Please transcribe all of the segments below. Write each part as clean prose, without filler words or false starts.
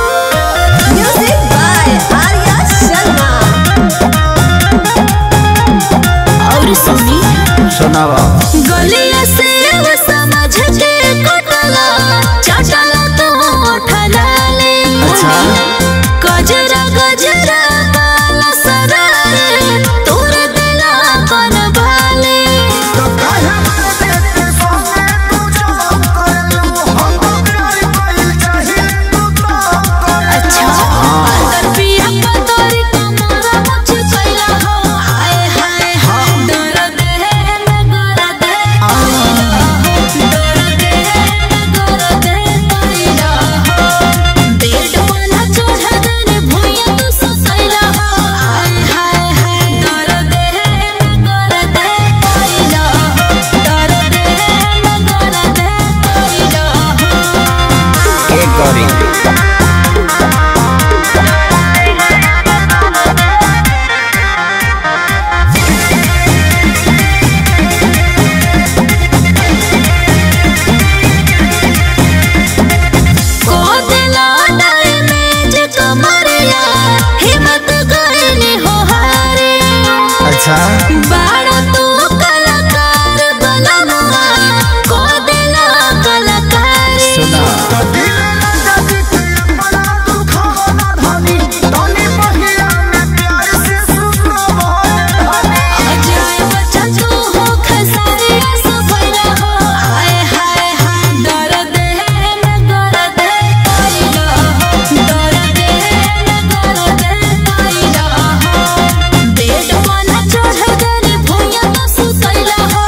Music by Arya Sharma. और सुनी सुनावा गलिया से समझ के कटला चाटला तो उठला ले। अच्छा गजरा गजरा बाला सराए तोर दिला कन भाले। अच्छा अगर पिया पतोरी कमरा मुझ कैला हो आए हाय दर्द है नगर दे दर्द है नगर दे कैला हो बेड वाला चढ़ा दे भुइया तू ससैला हो आए हाय दर्द है नगर दे कैला हो दर्द है नगर दे कैला हो। के करी अच्छा बाड़ा तू कलाकार बनवा को देला कलाकार। सुना अजाए बच्चा तू हो खसारी सफला हो आए हाय दर्द है नगर दे कैला हो दर्द है नगर दे कैला हो बेड वाला चढ़ा दे भुइया तो सुतैला हो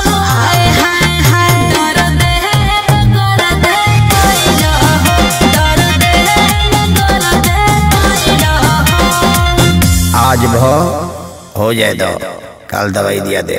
आए हाय दर्द है नगर दे कैला हो दर्द है नगर दे कैला हो। आज भो हो जाए दो कल दवाई दिया दे।